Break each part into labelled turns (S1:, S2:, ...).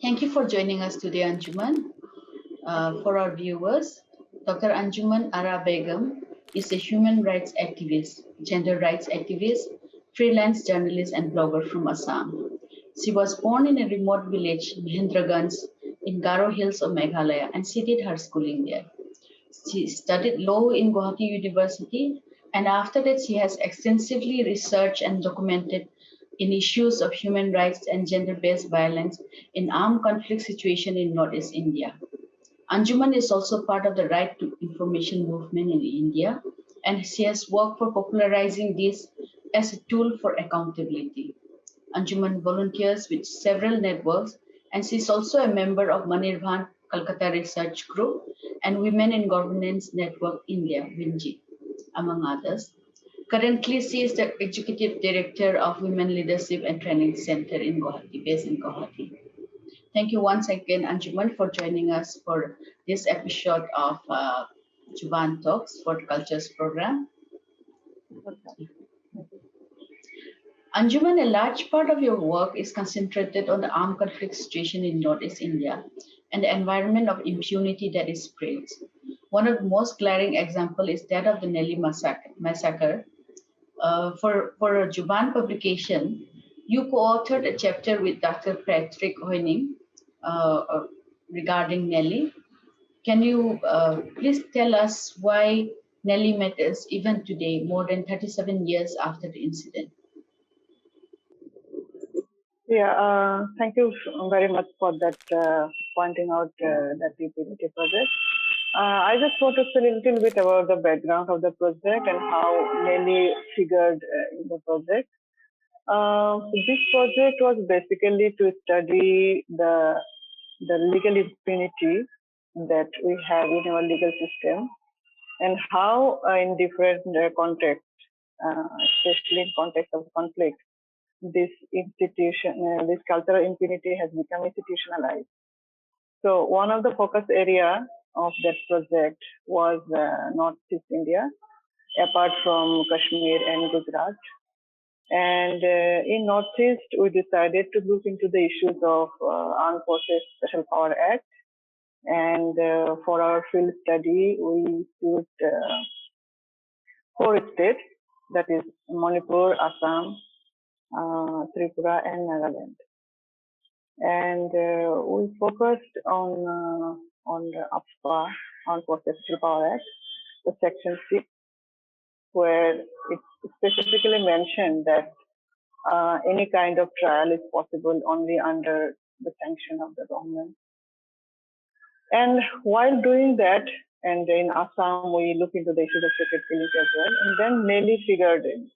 S1: Thank you for joining us today, Anjuman. For our viewers, Dr. Anjuman Ara Begum is a human rights activist, gender rights activist, freelance journalist, and blogger from Assam. She was born in a remote village, Mahendraganj, in Garo Hills of Meghalaya, and she did her schooling there. She studied law in Gauhati University, and after that, she has extensively researched and documented in issues of human rights and gender-based violence in armed conflict situation in Northeast India. Anjuman is also part of the Right to Information movement in India, and she has worked for popularizing this as a tool for accountability. Anjuman volunteers with several networks, and she is also a member of Manirbhan Calcutta Research Group and Women in Governance Network India, WINGI, among others. Currently, she is the Executive Director of Women Leadership and Training Center in Guwahati, based in Guwahati. Thank you once again, Anjuman, for joining us for this episode of Zubaan Talks for Cultures program. Anjuman, a large part of your work is concentrated on the armed conflict situation in Northeast India and the environment of impunity that it spreads. One of the most glaring examples is that of the Nelly massacre. For a Juban publication, you co-authored a chapter with Dr. Patrick Hoyning regarding Nelly. Can you please tell us why Nelly matters even today, more than 37 years after the incident?
S2: Yeah, thank you very much for that pointing out that utility project. I just want to say a little bit about the background of the project and how Nelly figured in the project. This project was basically to study the legal impunity that we have in our legal system and how in different contexts, especially in context of conflict, this this cultural impunity has become institutionalized. So one of the focus area of that project was Northeast India, apart from Kashmir and Gujarat. And in Northeast, we decided to look into the issues of Armed Forces Special Power Act. And for our field study, we chose 4 states, that is Manipur, Assam, Tripura, and Nagaland. And we focused on the AFPA, Armed Forces Special Power Act, the Section 6, where it specifically mentioned that any kind of trial is possible only under the sanction of the government. And while doing that, and in Assam, we look into the issues of sacred killings as well, and then Nelly figured in.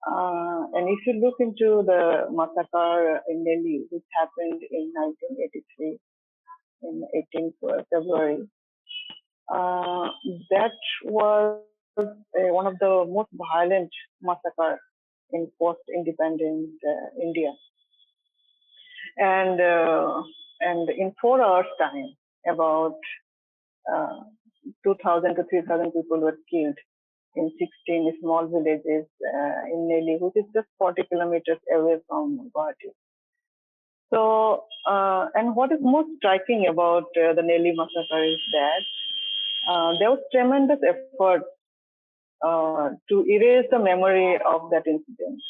S2: And if you look into the massacre in Nelly, which happened in 1983, in 18th February, that was one of the most violent massacres in post-independent India. And in 4 hours' time, about 2,000 to 3,000 people were killed in 16 small villages in Nelly, which is just 40 kilometers away from Gauhati. So, and what is most striking about the Nelly massacre is that there was tremendous effort to erase the memory of that incident.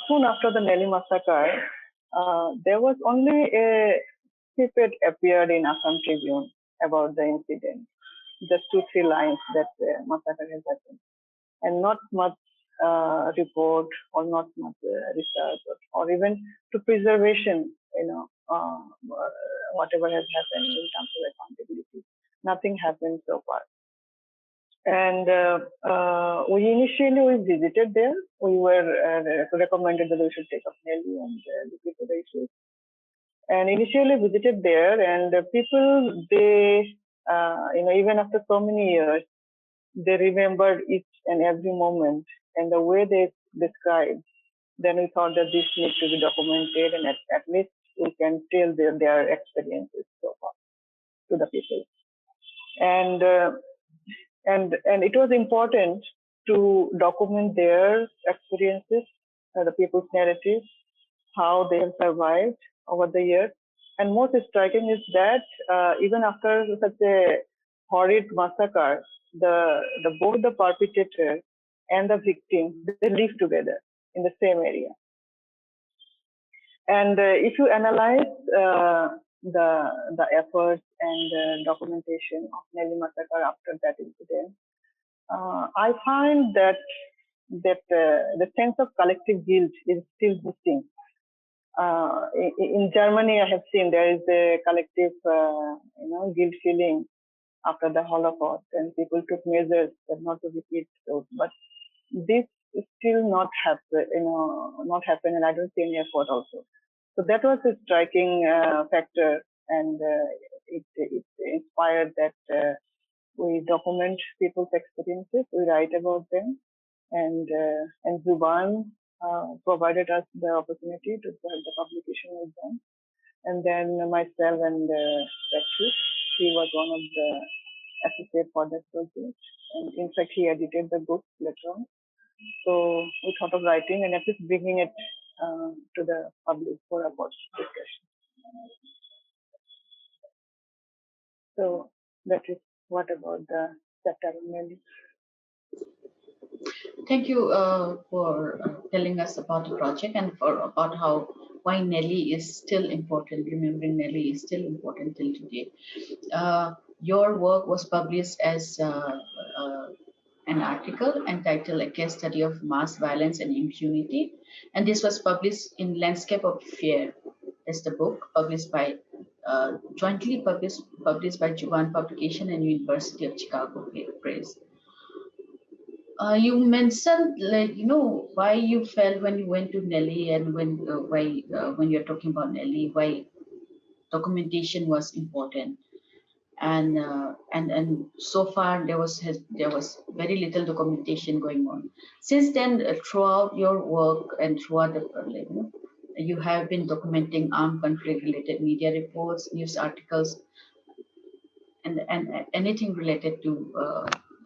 S2: Soon after the Nelly massacre, there was only a snippet appeared in Assam Tribune about the incident, just 2-3 lines that massacre has happened, and not much report or not much research or even to preservation, whatever has happened in terms of accountability. Nothing happened so far. And we initially visited there. We were recommended that we should take up Nelly and look into the issues. And initially visited there, and people, they, even after so many years, they remembered each and every moment, and the way they described. Then we thought that this needs to be documented, and at least we can tell their experiences so far to the people. And it was important to document their experiences, the people's narratives, how they have survived over the years, And most striking is that even after such a horrid massacre, both the perpetrator and the victim, they live together in the same area. And if you analyze the efforts and documentation of Nelly massacre after that incident, I find that the sense of collective guilt is still missing. In Germany, I have seen there is a collective, guilt feeling after the Holocaust, and people took measures not to repeat those. But this is still not happen, not happen, and I don't see any effort also. So that was a striking factor, and it inspired that we document people's experiences, we write about them, and Zubaan provided us the opportunity to have the publication with them. And then myself and Practice, he was one of the associate for that project. And in fact, he edited the book later on. So we thought of writing and at least bringing it to the public for a discussion. So that is what about the chapter on Nelly.
S1: Thank you for telling us about the project and about why Nelly is still important. Remembering Nelly is still important till today. Your work was published as an article entitled "A Case Study of Mass Violence and Impunity," and this was published in Landscape of Fear. That's the book published by jointly published by Zubaan Publication and University of Chicago Press. You mentioned, why you felt when you went to Nelly, and when you're talking about Nelly, why documentation was important, and so far there was very little documentation going on. Since then, throughout your work and throughout you have been documenting armed conflict-related media reports, news articles, and anything related to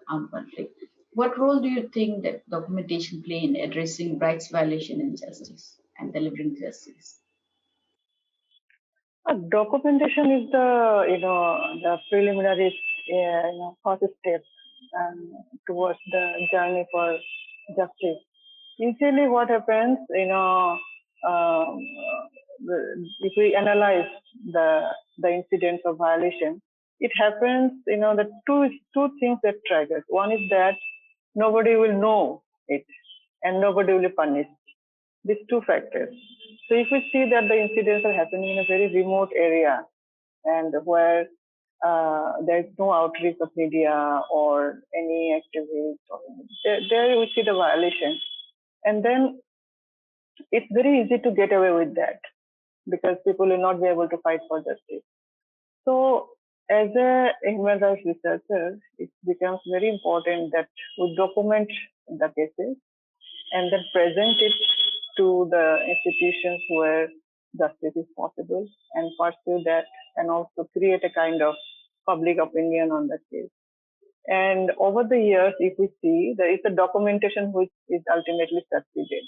S1: armed conflict. What role do you think that documentation play in addressing rights violation and justice and delivering justice?
S2: Documentation is the preliminary first step towards the journey for justice. Usually, what happens, um, if we analyze the incidents of violation, it happens, the two things that triggers. One is that nobody will know it, and nobody will be punished. These two factors. So if we see that the incidents are happening in a very remote area and where there is no outreach of media or any activists, there we see the violation. And then it's very easy to get away with that because people will not be able to fight for justice. So as a human rights researcher, it becomes very important that we document the cases and then present it to the institutions where justice is possible and pursue that and also create a kind of public opinion on that case. And over the years, if we see, there is a documentation which is ultimately succeeded.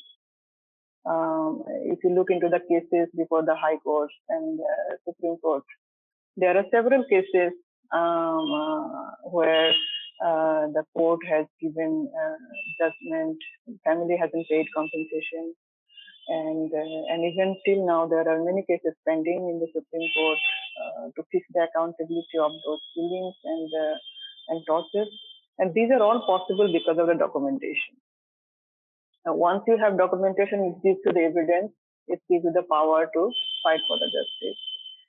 S2: If you look into the cases before the High Court and Supreme Court, there are several cases where the court has given judgment, family hasn't paid compensation, and even till now there are many cases pending in the Supreme Court to fix the accountability of those killings and tortures, and these are all possible because of the documentation. Now, once you have documentation, it gives you the evidence, it gives you the power to fight for the justice.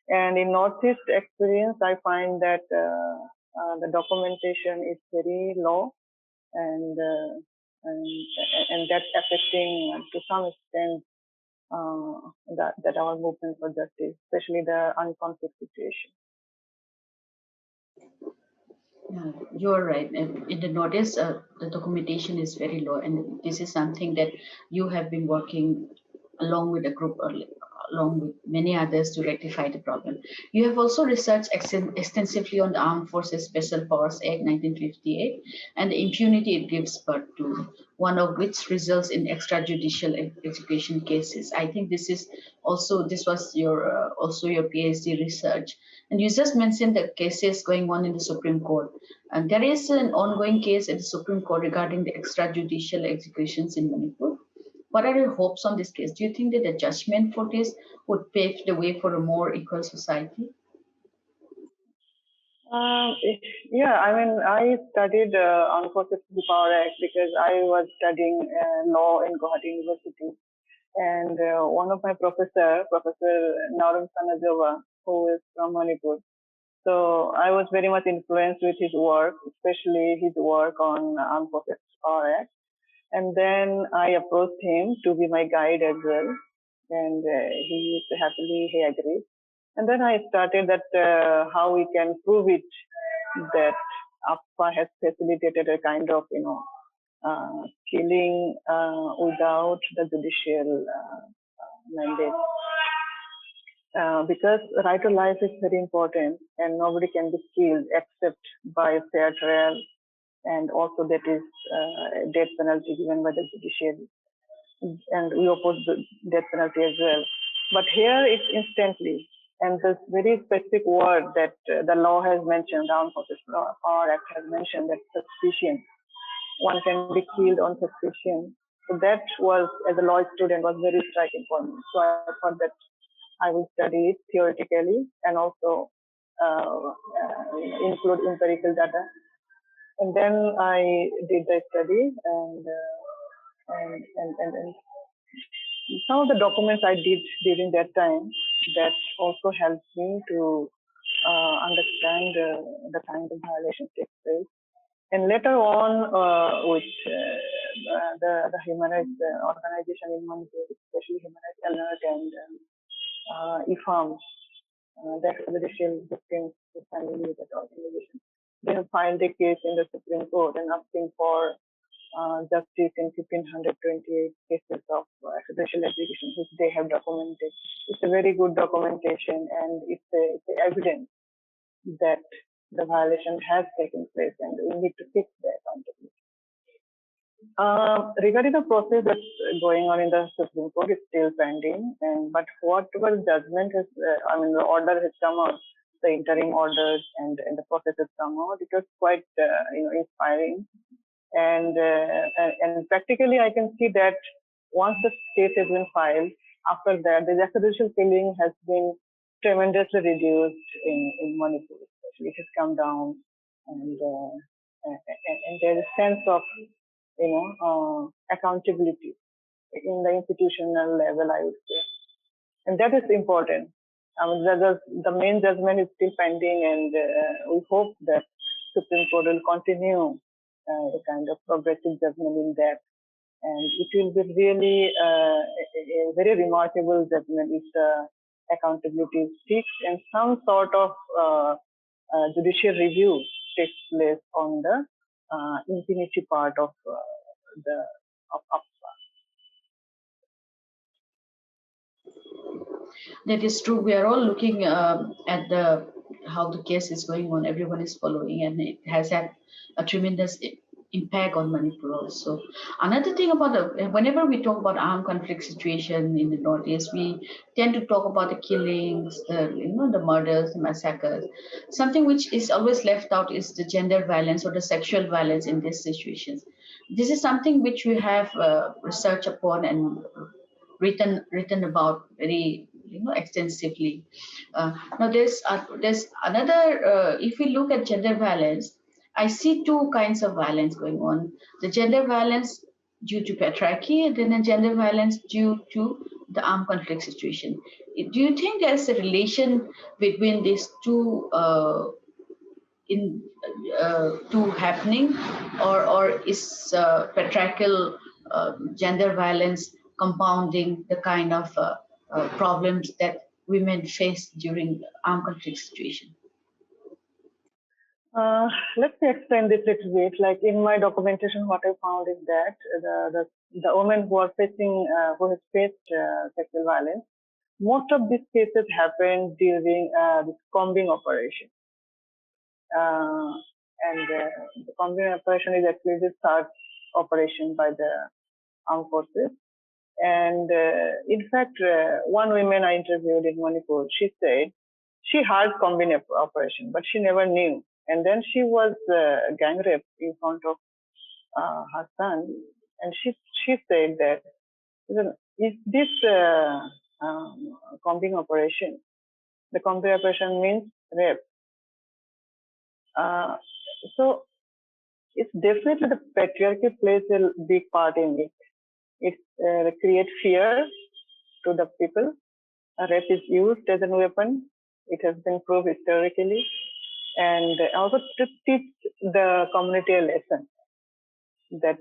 S2: And in Northeast experience, I find that the documentation is very low, and that's affecting to some extent that our movement for justice, especially the unconflict situation.
S1: Yeah, you're right. And in the Northeast, the documentation is very low, and this is something that you have been working along with a group along with many others to rectify the problem. You have also researched extensively on the Armed Forces Special Powers Act 1958 and the impunity it gives birth to, one of which results in extrajudicial execution cases. I think this was your also your PhD research, and you just mentioned the cases going on in the Supreme Court. And there is an ongoing case at the Supreme Court regarding the extrajudicial executions in Manipur. What are your hopes on this case? Do you think that the judgment for this would pave the way for a more equal society?
S2: Um, yeah, I mean, I studied Armed Forces Power Act because I was studying law in Gauhati University. And one of my Professor Naram Sanajova, who is from Manipur. So I was very much influenced with his work, especially his work on Armed Forces Power Act. And then I approached him to be my guide as well. And he agreed. And then I started that how we can prove it that APFA has facilitated a kind of, killing without the judicial mandate. Because right to life is very important and nobody can be killed except by a fair trial, and also that is death penalty given by the judiciary. And we oppose the death penalty as well. But here it's instantly. And this very specific word that the law has mentioned, the Armed Forces Power Act has mentioned, that suspicion. One can be killed on suspicion. So that was, as a law student, was very striking for me. So I thought that I will study it theoretically and also include empirical data. And then I did the study, and some of the documents I did during that time that also helped me to understand the kind of violation takes place. And later on, with the human rights organization in Manipur, especially Human Rights Alert and IFAM, the Extrajudicial Victims Family Related Organization, they have filed a case in the Supreme Court and asking for justice in 1528 cases of extrajudicial execution, which they have documented. It's a very good documentation, and it's a evidence that the violation has taken place, and we need to fix the accountability. Regarding the process that's going on in the Supreme Court, it's still pending. But whatever judgment has, the order has come out, the interim orders and the process has come out. It was quite, inspiring. And practically, I can see that once the case has been filed, after that, the extrajudicial killing has been tremendously reduced in Manipur. Especially, it has come down, and there is a sense of accountability in the institutional level, I would say, and that is important. The main judgment is still pending, and we hope that Supreme Court will continue a kind of progressive judgment in that, and it will be really a very remarkable judgment if the accountability is fixed and some sort of judicial review takes place on the impunity part of APFA.
S1: That is true. We are all looking at how the case is going on. Everyone is following, and it has had a tremendous impact on Manipur also. Another thing about whenever we talk about armed conflict situation in the Northeast, we tend to talk about the killings, the murders, the massacres. Something which is always left out is the gender violence or the sexual violence in these situations. This is something which we have researched upon and written about very extensively. Now there's another. If we look at gender violence, I see two kinds of violence going on: the gender violence due to patriarchy, and then the gender violence due to the armed conflict situation. Do you think there's a relation between these two? Two happening, or is patriarchal gender violence compounding the kind of problems that women face during armed conflict situation?
S2: Let me explain this a little bit. Like in my documentation, what I found is that the women who are facing who has faced sexual violence, most of these cases happened during this combing operation. The combing operation is actually the third operation by the armed forces. And in fact, one woman I interviewed in Manipur, she said she heard combing operation, but she never knew. And then she was gang raped in front of her son, and she said that, is this combing operation? The combing operation means rape. So it's definitely the patriarchy plays a big part in it. It creates fear to the people. Rape is used as a weapon. It has been proved historically, and also to teach the community a lesson that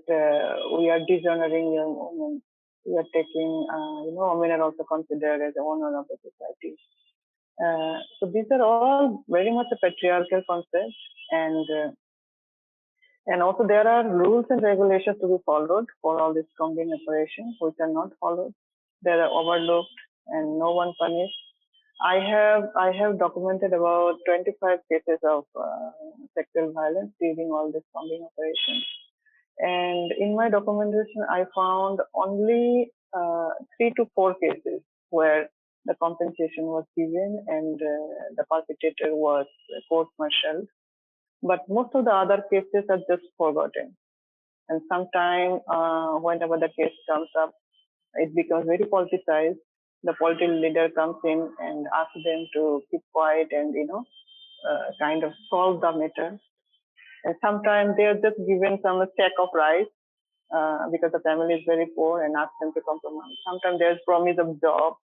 S2: we are dishonoring young women. We are taking, women are also considered as the owner of the society. So these are all very much a patriarchal concept, and also there are rules and regulations to be followed for all these combing operations, which are not followed. They are overlooked and no one punished. I have documented about 25 cases of sexual violence during all these combing operations. And in my documentation, I found only 3 to 4 cases where the compensation was given and the perpetrator was court-martialed. But most of the other cases are just forgotten. And sometimes, whenever the case comes up, it becomes very politicized. The political leader comes in and asks them to keep quiet and, kind of solve the matter. And sometimes they are just given some check of rice because the family is very poor and ask them to compromise. Sometimes there's promise of job.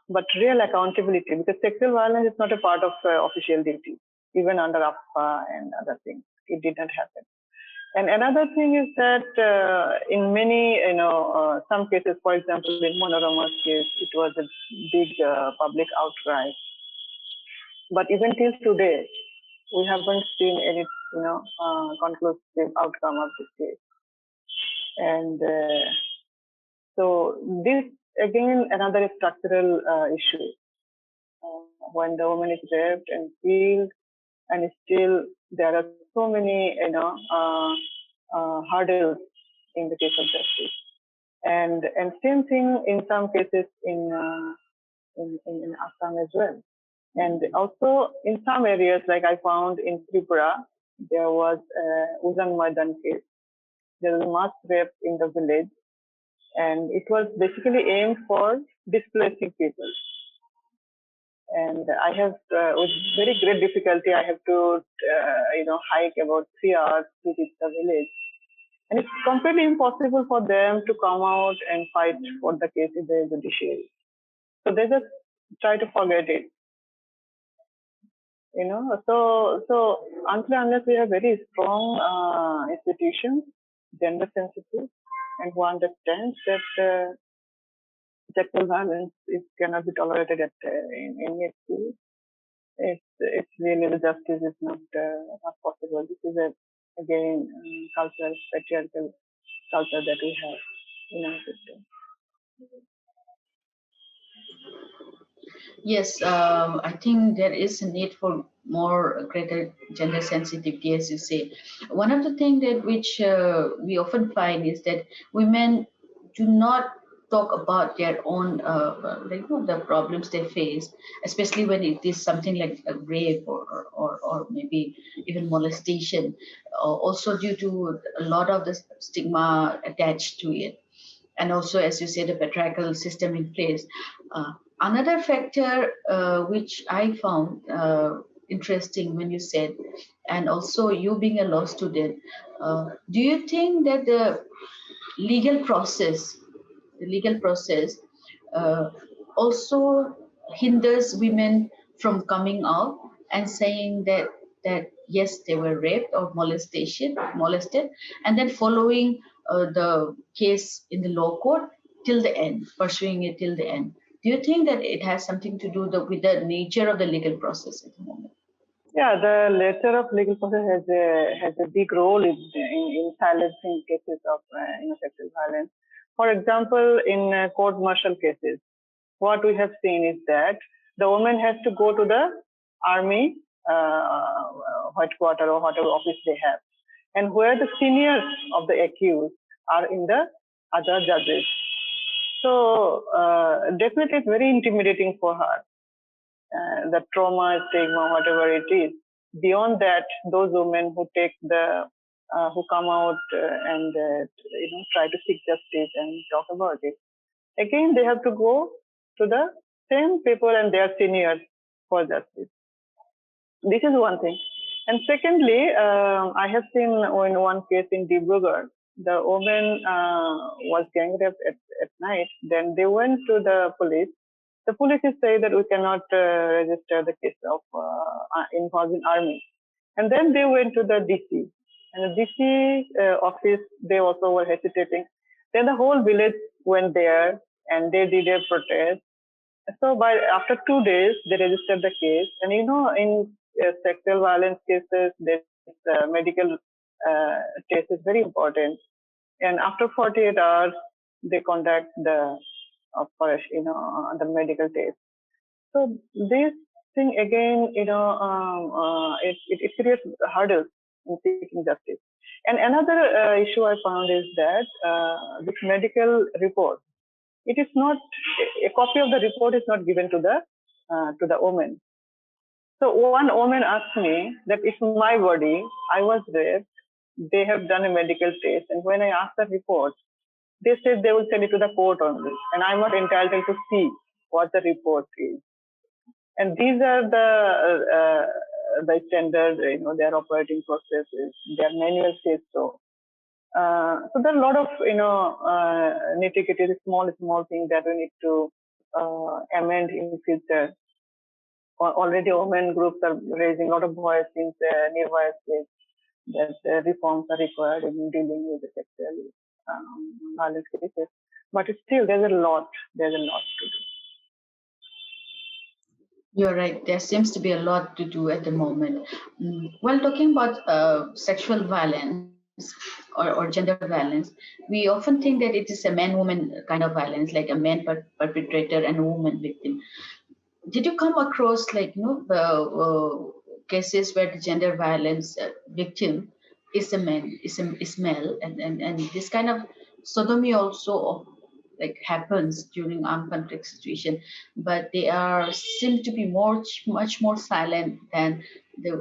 S2: But real accountability, because sexual violence is not a part of official duty, even under AFPA and other things. It did not happen. And another thing is that in many, some cases, for example, in Monorama's case, it was a big public outcry. But even till today, we haven't seen any, conclusive outcome of this case. And so this, again, another structural issue. When the woman is raped and killed, and still there are so many, hurdles in the case of justice. And same thing in some cases in Assam as well. And also in some areas, like I found in Tripura, there was a Uzan Maidan case. There was a mass rape in the village, and it was basically aimed for displacing people. And I have, with very great difficulty, I have to, hike about 3 hours to reach the village. And it's completely impossible for them to come out and fight for the case in the judiciary. So they just try to forget it. So until unless we have very strong institutions, gender sensitive, and who understands that sexual violence cannot be tolerated in any school, it's really the justice is not possible. This is again cultural, patriarchal culture that we have in our system.
S1: Yes, I think there is a need for more greater gender sensitivity, as you say. One of the things that which we often find is that women do not talk about their own the problems they face, especially when it is something like a rape or maybe even molestation, also due to a lot of the stigma attached to it, and also, as you said, the patriarchal system in place. Another factor which I found interesting when you said, and also you being a law student, do you think that the legal process, also hinders women from coming out and saying that yes, they were raped or molested, and then following the case in the law court till the end, pursuing it till the end? Do you think that it has something to do with the nature of the legal process at the moment?
S2: Yeah, the nature of legal process has a big role in silencing cases of sexual violence. For example, in court-martial cases, what we have seen is that the woman has to go to the army headquarters or whatever office they have, and where the seniors of the accused are in the other judges. So definitely it's very intimidating for her. The trauma, stigma, whatever it is. Beyond that, those women who take who come out and try to seek justice and talk about it, again they have to go to the same people and their seniors for justice. This is one thing. And secondly, I have seen in one case in Dibrugarh, the woman was gang raped at night. Then they went to the police. The police say that we cannot register the case of involved in army. And then they went to the DC. And the DC office, they also were hesitating. Then the whole village went there and they did a protest. So after 2 days, they registered the case. And in sexual violence cases, this medical test is very important. And after 48 hours, they conduct the the medical test. So this thing again, it creates hurdles in seeking justice. And another issue I found is that this medical report, it is not a copy of the report is not given to the woman. So one woman asked me that if my body, I was raped, they have done a medical test, and when I asked the report, they said they will send it to the court only, and I'm not entitled to see what the report is. And these are the standard, their operating processes, their manual says so. So there are a lot of nitty-gritty, small things that we need to amend in future. Already women groups are raising a lot of voice in nearby states that reforms are required in dealing with the sexual violence cases. But still, there's a lot to do.
S1: You're right. There seems to be a lot to do at the moment. While talking about sexual violence or gender violence, we often think that it is a man-woman kind of violence, like a man perpetrator and a woman victim. Did you come across cases where the gender violence victim is a man, is male, and this kind of sodomy also happens during armed conflict situation, but they seem to be much more silent than the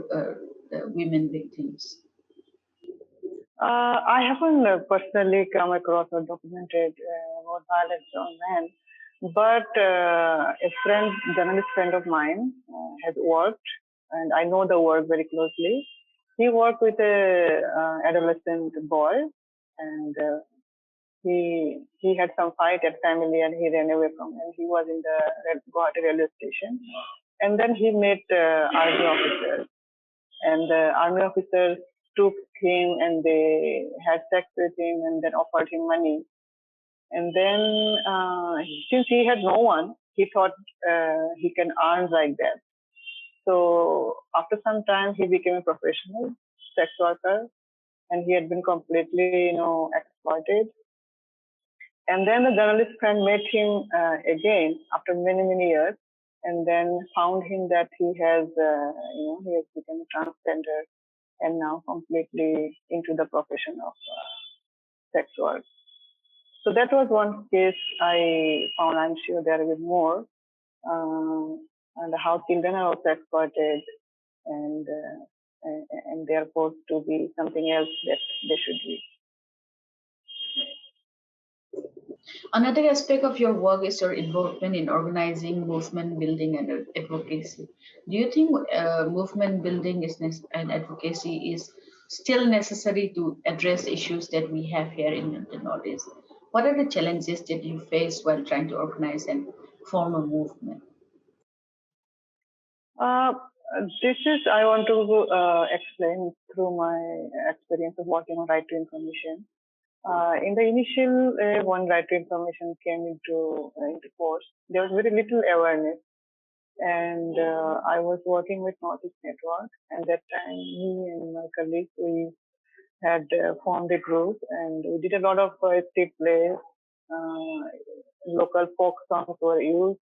S1: women victims.
S2: I haven't personally come across or documented about violence on men, but a journalist friend of mine has worked, and I know the work very closely. He worked with a adolescent boy, and he had some fight at family, and he ran away from him. He was in the Gauhati railway station, and then he met army officers, and the army officers took him and they had sex with him and then offered him money. And then since he had no one, he thought he can earn like that. So after some time, he became a professional sex worker, and he had been completely, exploited. And then the journalist friend met him again after many years, and then found him that he has become a transgender and now completely into the profession of sex work. So that was one case I found. I'm sure there will be more, and how children are also exploited, and they're forced to be something else that they should be.
S1: Another aspect of your work is your involvement in organizing, movement building, and advocacy. Do you think movement building and advocacy is still necessary to address issues that we have here in the Northeast? What are the challenges that you face while trying to organize and form a movement?
S2: This is, I want to explain through my experience of working on right to information. In the initial, when right to information came into force, there was very little awareness. And I was working with Northeast Network, and that time me and my colleagues, we had formed a group, and we did a lot of state plays. Local folk songs were used,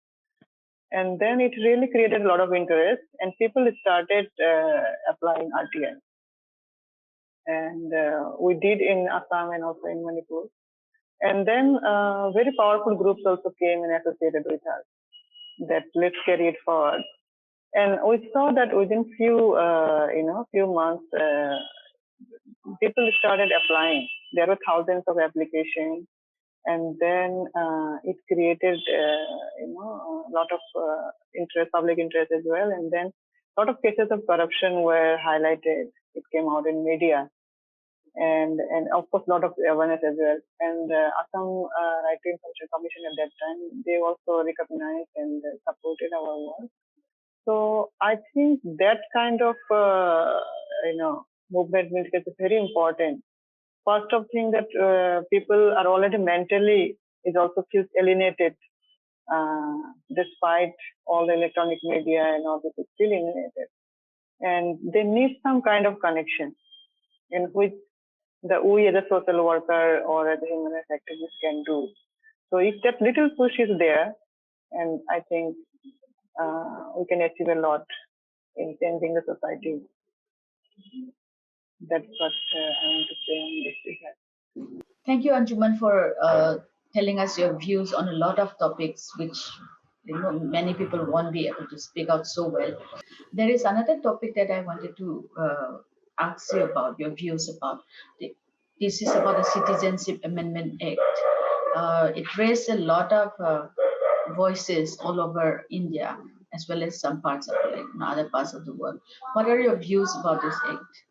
S2: And then it really created a lot of interest, and people started applying RTI. And we did in Assam and also in Manipur. And then very powerful groups also came and associated with us, that let's carry it forward. And we saw that within few months, people started applying. There were thousands of applications, and then it created a lot of interest, public interest as well. And then a lot of cases of corruption were highlighted. It came out in media, and of course a lot of awareness as well. And Assam Right to Information Commission at that time, they also recognized and supported our work. So I think that kind of movement is very important. First of thing that people are already mentally is also feels alienated, despite all the electronic media and all this is still alienated, and they need some kind of connection in which we as a social worker or as a human rights activist can do. So if that little push is there, and I think we can achieve a lot in changing the society. That's what I want to say on this.
S1: Thank you, Anjuman, for telling us your views on a lot of topics which many people won't be able to speak out so well. There is another topic that I wanted to ask you about, your views about. This is about the Citizenship Amendment Act. It raised a lot of voices all over India, as well as some parts of other parts of the world. What are your views about this act?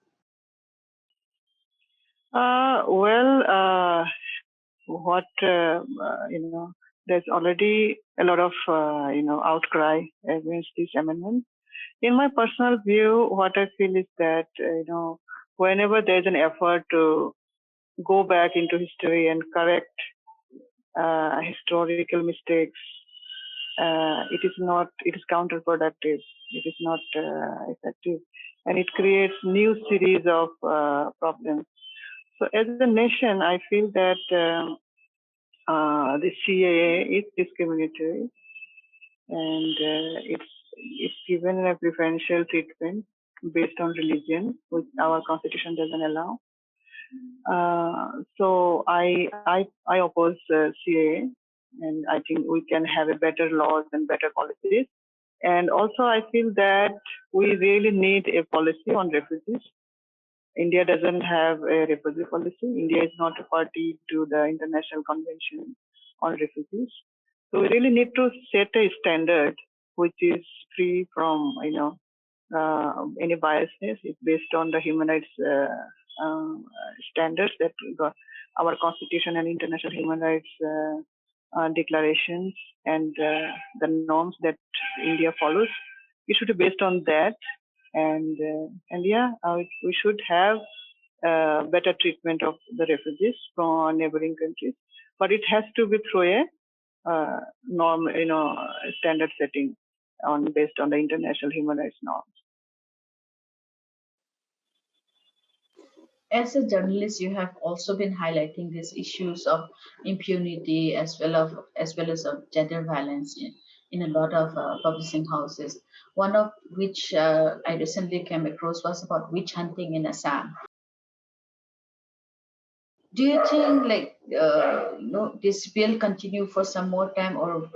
S2: There's already a lot of outcry against this amendment. In my personal view, what I feel is that whenever there's an effort to go back into history and correct historical mistakes, it is counterproductive. It is not effective, and it creates new series of problems. So as a nation, I feel that the CAA is discriminatory, and it's given a preferential treatment based on religion, which our constitution doesn't allow. So I oppose CAA, and I think we can have a better laws and better policies. And also, I feel that we really need a policy on refugees. India doesn't have a refugee policy. India is not a party to the International Convention on Refugees. So we really need to set a standard which is free from any biasness. It's based on the human rights standards that our constitution and international human rights declarations and the norms that India follows. It should be based on that, and we should have better treatment of the refugees from neighboring countries, but it has to be through a norm, standard setting based on the international human rights norms.
S1: As a journalist, you have also been highlighting these issues of impunity as well as of gender violence in a lot of publishing houses. One of which I recently came across was about witch hunting in Assam. Do you think this will continue for some more time, or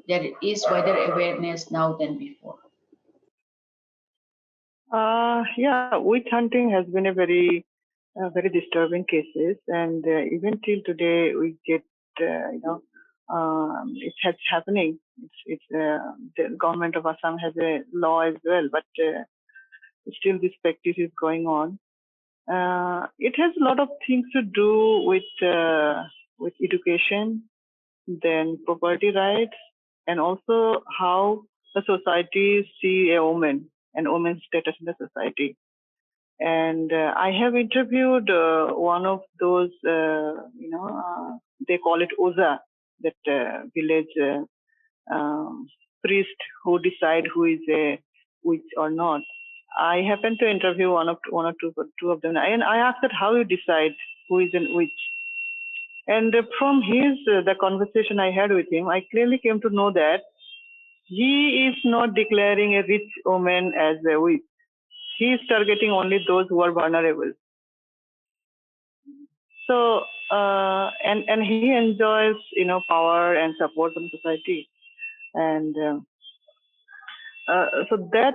S1: there is wider awareness now than before?
S2: Witch hunting has been a very disturbing cases, and even till today we get it has happening. The government of Assam has a law as well, but still this practice is going on. It has a lot of things to do with education, then property rights, and also how the society see a woman and woman's status in the society. And I have interviewed one of those, they call it Oza, that village priest who decide who is a witch or not. I happened to interview one or two of them, and I asked that how you decide who is a witch. And from the conversation I had with him, I clearly came to know that he is not declaring a rich woman as a weak. He is targeting only those who are vulnerable. So, and he enjoys, power and support from society, and so that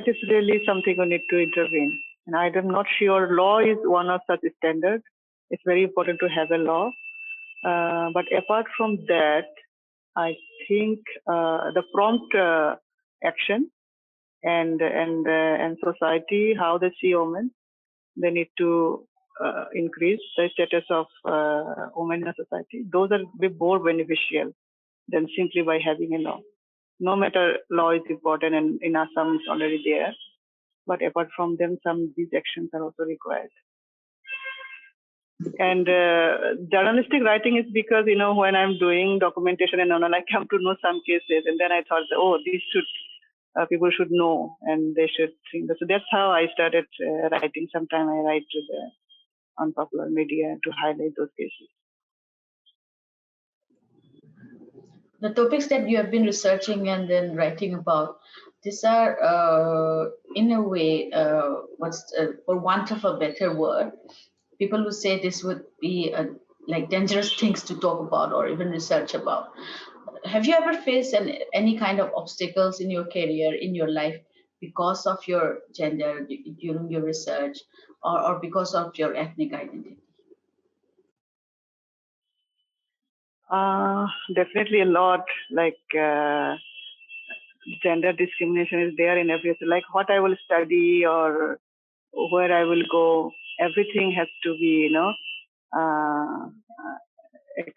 S2: is really something we need to intervene. And I'm not sure law is one of such standards. It's very important to have a law, but apart from that, I think the prompt action and society, how they see women, they need to increase the status of women in society. Those are be more beneficial than simply by having a law. No matter law is important, and in Assam it's already there, but apart from them, some these actions are also required. And journalistic writing is because, when I'm doing documentation and all, I come to know some cases, and then I thought, oh, these should people should know, and they should think. So that's how I started writing. Sometime I write to the unpopular media to highlight those cases.
S1: The topics that you have been researching and then writing about, these are, in a way, for want of a better word, people would say this would be like dangerous things to talk about or even research about. Have you ever faced any kind of obstacles in your career, in your life, because of your gender during your research, or because of your ethnic identity?
S2: Definitely a lot. Like gender discrimination is there in everything. Like what I will study or where I will go, everything has to be, a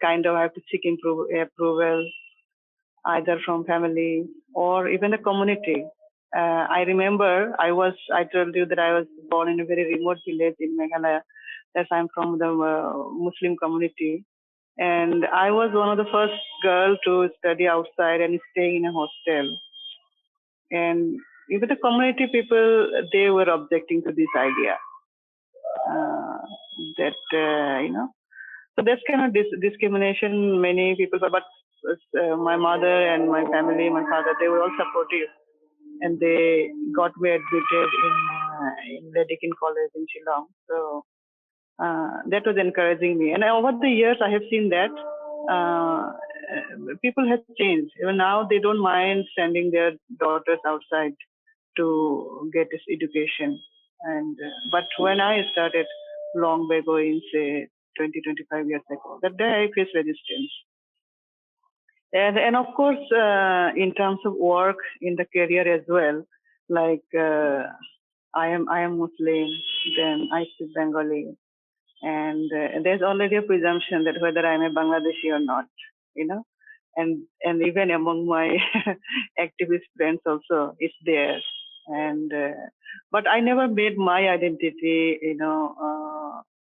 S2: kind of, I have to seek approval either from family or even the community. I remember I told you that I was born in a very remote village in Meghalaya. As I'm from the Muslim community. And I was one of the first girls to study outside and stay in a hostel. And even the community people, they were objecting to this idea that, so that's kind of discrimination. Many people, but my mother and my family, my father, they were all supportive, and they got me admitted in the Deakin College in Shillong. So that was encouraging me. And over the years, I have seen that people have changed. Even now, they don't mind sending their daughters outside to get this education. And but when I started long ago, in say 20, 25 years ago, that day I faced resistance. And of course, in terms of work in the career as well, like I am Muslim, then I speak Bengali, and there's already a presumption that whether I'm a Bangladeshi or not, you know, and even among my activist friends also it's there, and but I never made my identity,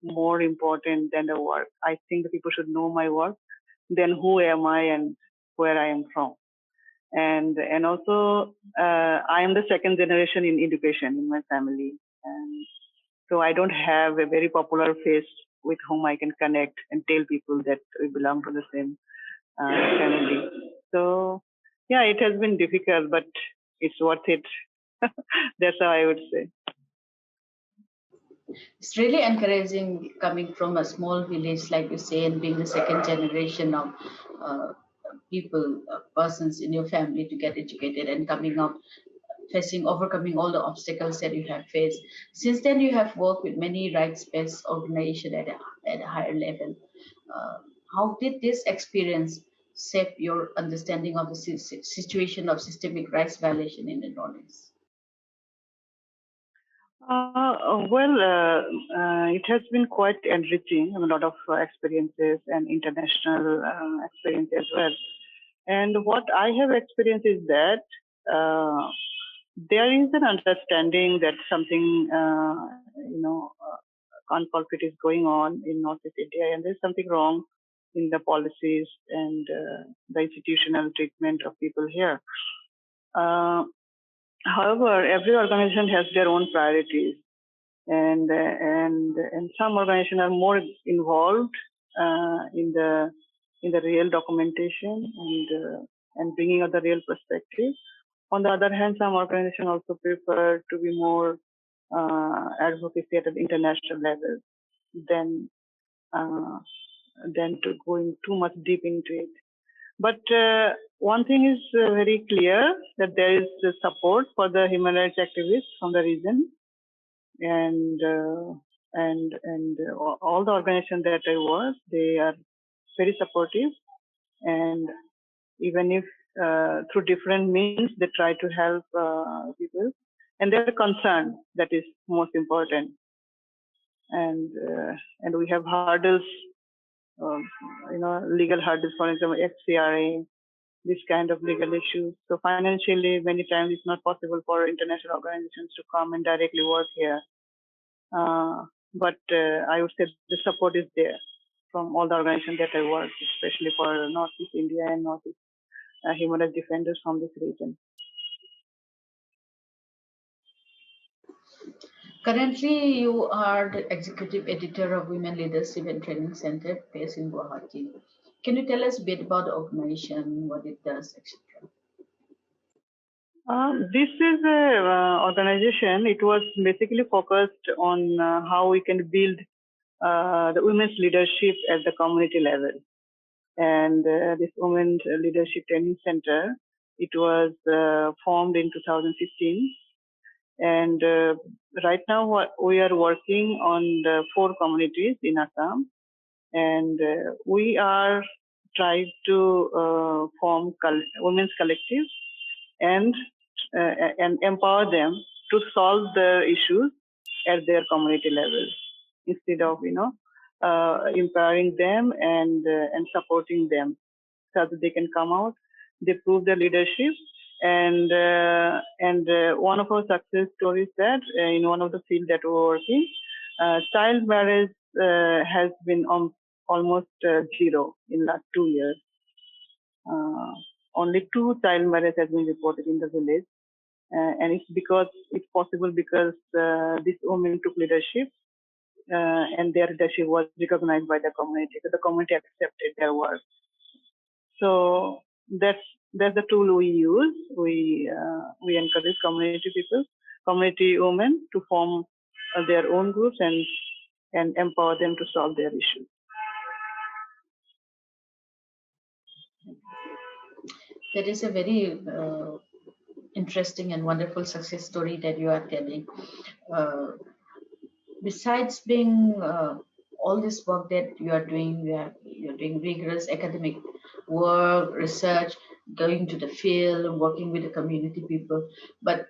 S2: more important than the work. I think the people should know my work, then who am I and where I am from. And also I am the second generation in education in my family, and so I don't have a very popular face with whom I can connect and tell people that we belong to the same family. So yeah, it has been difficult, but it's worth it. That's how I would say.
S1: It's really encouraging coming from a small village, like you say, and being the second generation of people, persons in your family to get educated and coming out, overcoming all the obstacles that you have faced. Since then, you have worked with many rights-based organizations at a higher level. Uh, how did this experience shape your understanding of the situation of systemic rights violation in the Northeast?
S2: It has been quite enriching. A lot of experiences and international experience as well. And what I have experienced is that there is an understanding that something, conflict is going on in Northeast India, and there's something wrong in the policies and the institutional treatment of people here. However, every organization has their own priorities, and some organizations are more involved in the real documentation, and and bringing out the real perspective. On the other hand, some organizations also prefer to be more advocacy at an international level than uh, than to going too much deep into it. But one thing is very clear, that there is support for the human rights activists from the region, and all the organizations that I work, they are very supportive, and even if through different means they try to help people, and they're concerned, that is most important. And we have hurdles, legal hurdles, for example, FCRA, this kind of legal issues. So financially, many times it's not possible for international organizations to come and directly work here. But I would say the support is there from all the organizations that I work, especially for Northeast India and Northeast human rights defenders from this region.
S1: Currently, you are the executive editor of Women Leadership and Training Center based in Gauhati. Can you tell us a bit about the organization, what it does, etc.?
S2: This is a organization. It was basically focused on how we can build the women's leadership at the community level. And this Women's Leadership Training Center, it was formed in 2015. And right now we are working on the 4 communities in Assam. And we are trying to form women's collectives and empower them to solve their issues at their community level, instead of empowering them and supporting them, so that they can come out, they prove their leadership. And one of our success stories that in one of the fields that we're working, child marriage has been almost zero in last 2 years. Only 2 child marriage has been reported in the village. And it's possible because these women took leadership, and their leadership was recognized by the community. So the community accepted their work. So that's the tool we use. We encourage community people, community women, to form their own groups and empower them to solve their issues.
S1: That is a very interesting and wonderful success story that you are telling. Besides being all this work that you are doing, you're doing rigorous academic work, research, going to the field, working with the community people. But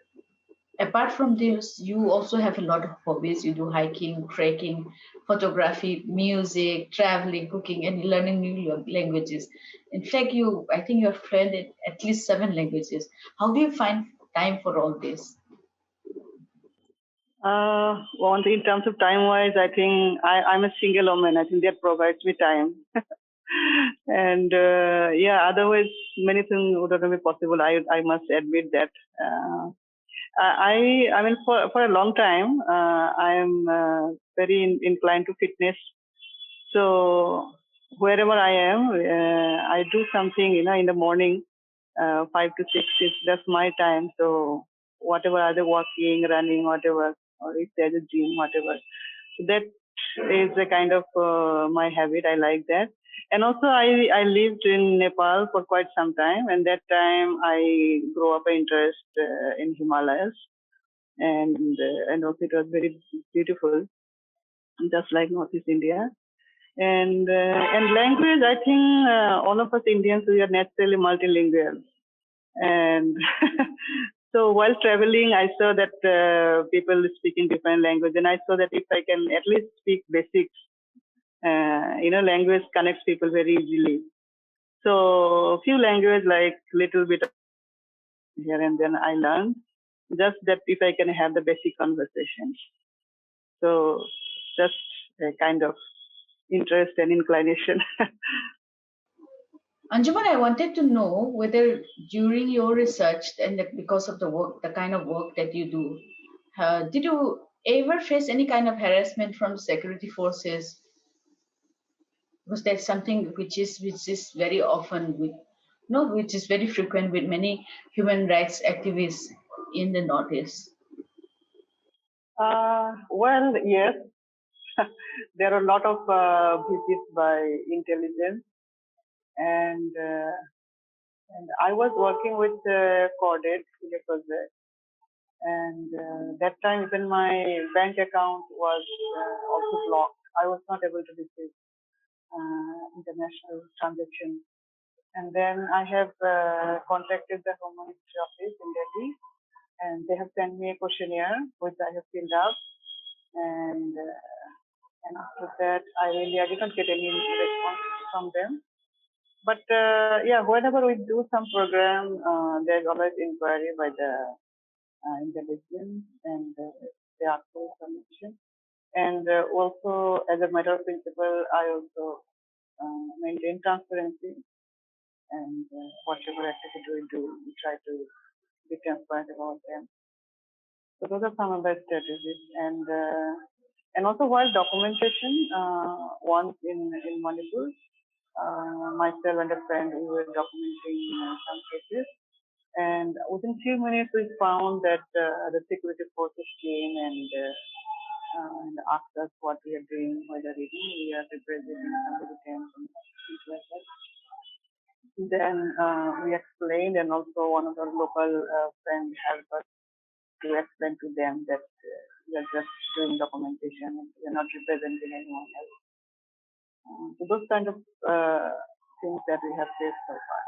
S1: apart from this, you also have a lot of hobbies. You do hiking, trekking, photography, music, traveling, cooking, and learning new languages. In fact, I think you're fluent in at least 7 languages. How do you find time for all this?
S2: In terms of time-wise, I think I'm a single woman. I think that provides me time. And otherwise, many things would not be possible. I must admit that. I mean, for a long time, I am very inclined to fitness. So wherever I am, I do something, in the morning, 5 to 6 is just my time. So whatever, either walking, running, whatever, or if there's a gym, whatever. So that is a kind of my habit. I like that. And also, I lived in Nepal for quite some time, and that time I grew up an interest in Himalayas, and also it was very beautiful, just like Northeast India. And language, I think all of us Indians, we are naturally multilingual, and so while traveling, I saw that people speaking different language, and I saw that if I can at least speak basics, language connects people very easily. So a few languages, like little bit here and then, I learned, just that if I can have the basic conversations. So just a kind of interest and inclination.
S1: Anjuman, I wanted to know whether during your research and because of the kind of work that you do, did you ever face any kind of harassment from security forces? Because that's something which is very often which is very frequent with many human rights activists in the Northeast?
S2: Well, yes, there are a lot of visits by intelligence, and I was working with Cordate in a project, and that time even my bank account was also blocked. I was not able to receive international transactions. And then I have contacted the Home Ministry office in Delhi, and they have sent me a questionnaire which I have filled up. And after that, I did not get any response from them. But yeah, whenever we do some program, there's always inquiry by the intelligence, and they ask for information. And also, as a matter of principle, I also maintain transparency, and whatever activity we do, we try to be transparent about them. So those are some of the strategies, and also while documentation, once in Manipur, myself and a friend, we were documenting some cases, and within few minutes we found that the security forces came and asked us what we are doing, whether we are representing somebody camps and things like that. Then we explained, and also one of our local friends helped us to explain to them that we are just doing documentation and we are not representing anyone else. So those kind of things that we have faced so far.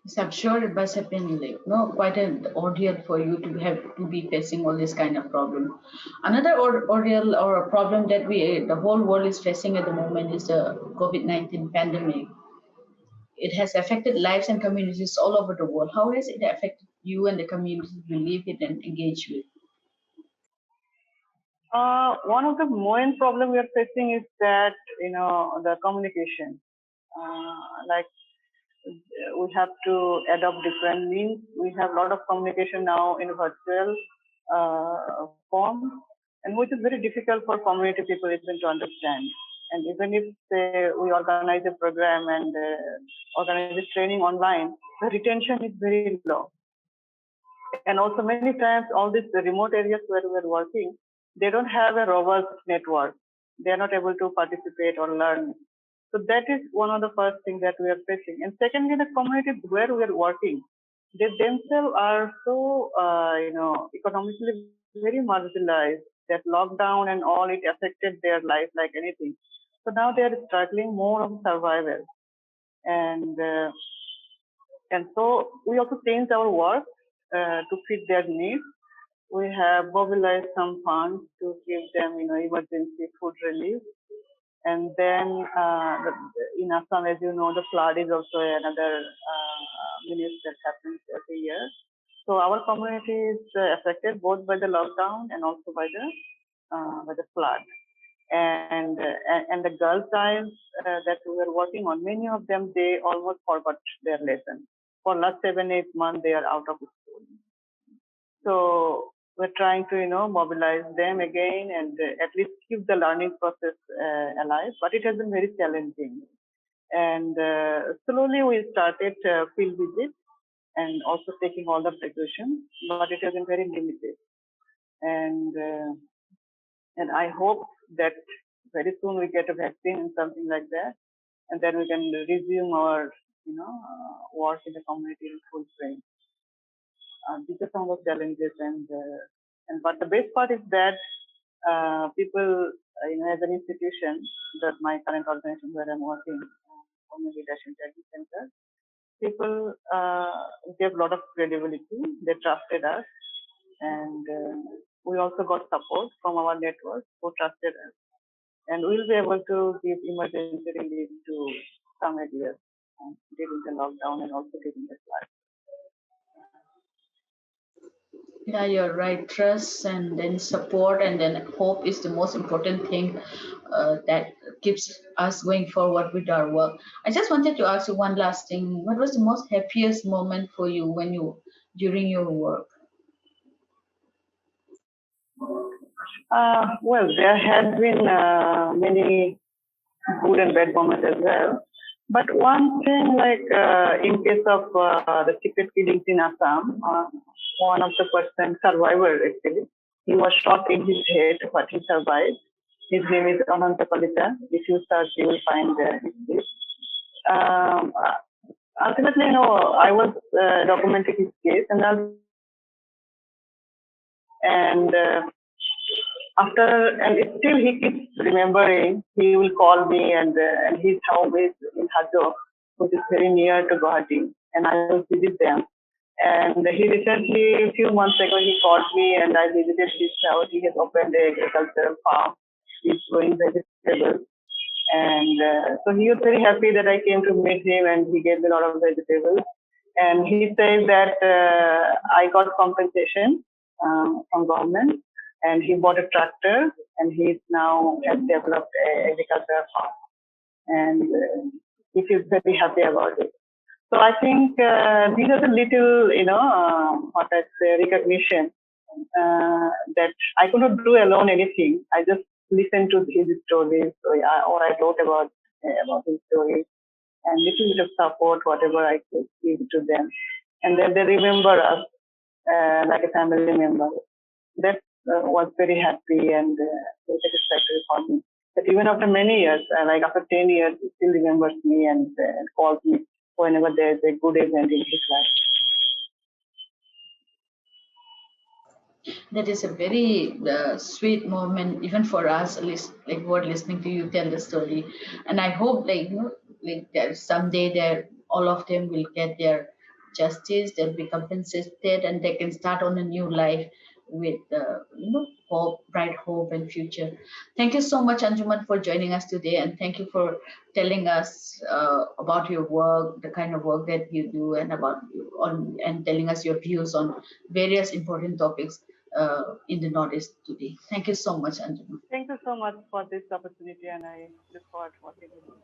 S1: So I'm sure it must have been quite an ordeal for you to have to be facing all this kind of problem. Another ordeal or a problem that the whole world is facing at the moment is the COVID-19 pandemic. It has affected lives and communities all over the world. How has it affected you and the communities you live in and engage with?
S2: One of the main problem we are facing is that the communication. Like we have to adopt different means. We have a lot of communication now in virtual form, and which is very difficult for community people even to understand. And even if we organize a program and organize a training online, the retention is very low. And also many times all these remote areas where we are working, they don't have a robust network. They are not able to participate or learn. So that is one of the first things that we are facing. And secondly, the communities where we are working, they themselves are so, economically very marginalized. That lockdown and all, it affected their life like anything. So now they are struggling more of survival. And so we also changed our work to fit their needs. We have mobilized some funds to give them, emergency food relief. And then in Assam, as you know, the flood is also another menace that happens every year. So our community is affected both by the lockdown and also by the flood. And the girl child that we were working on, many of them, they almost forgot their lesson. For last 7-8 months, they are out of school. So we're trying to, mobilize them again and at least keep the learning process alive. But it has been very challenging. And slowly we started field visits and also taking all the precautions, but it has been very limited. And I hope that very soon we get a vaccine and something like that, and then we can resume our, work in the community in full swing. These are some of the challenges, but the best part is that people, as an institution, that my current organization where I'm working, Community Leadership Training Center, people gave a lot of credibility. They trusted us, and we also got support from our network who trusted us, and we'll be able to give emergency relief to some areas during the lockdown and also during the flood.
S1: Yeah, you're right. Trust and then support and then hope is the most important thing that keeps us going forward with our work. I just wanted to ask you one last thing. What was the most happiest moment for you during your work?
S2: Well, there have been many good and bad moments as well. But one thing, like in case of the secret killings in Assam, one of the person survivor actually, he was shot in his head, but he survived. His name is Ananta Kalita. If you search, you will find his case. Um, Ultimately, I was documenting his case, and after, and still he keeps remembering. He will call me, and his home is in Hajo, which is very near to Gauhati, and I will visit them. And he recently, a few months ago, he called me, and I visited his house. He has opened an agricultural farm. He's growing vegetables. And so he was very happy that I came to meet him, and he gave me a lot of vegetables. And he said that I got compensation from government, and he bought a tractor, and he now has developed an agricultural farm, and he feels very happy about it. So I think these are the little, what I say, recognition that I could not do alone anything. I just listened to his stories, or I wrote about his stories, and little bit of support, whatever I could give to them, and then they remember us like a family member. That was very happy and very satisfactory for me. But even after many years, like after 10 years, he still remembers me and calls me whenever there's a good event in his life.
S1: That is a very sweet moment, even for us, like what listening to you tell the story. And I hope, like that someday all of them will get their justice, they'll be compensated, and they can start on a new life with, hope, bright hope and future. Thank you so much, Anjuman, for joining us today, and thank you for telling us about your work, the kind of work that you do, and and telling us your views on various important topics in the Northeast today. Thank you so much, Anjuma.
S2: Thank you so much for this opportunity, and I look forward to working with you.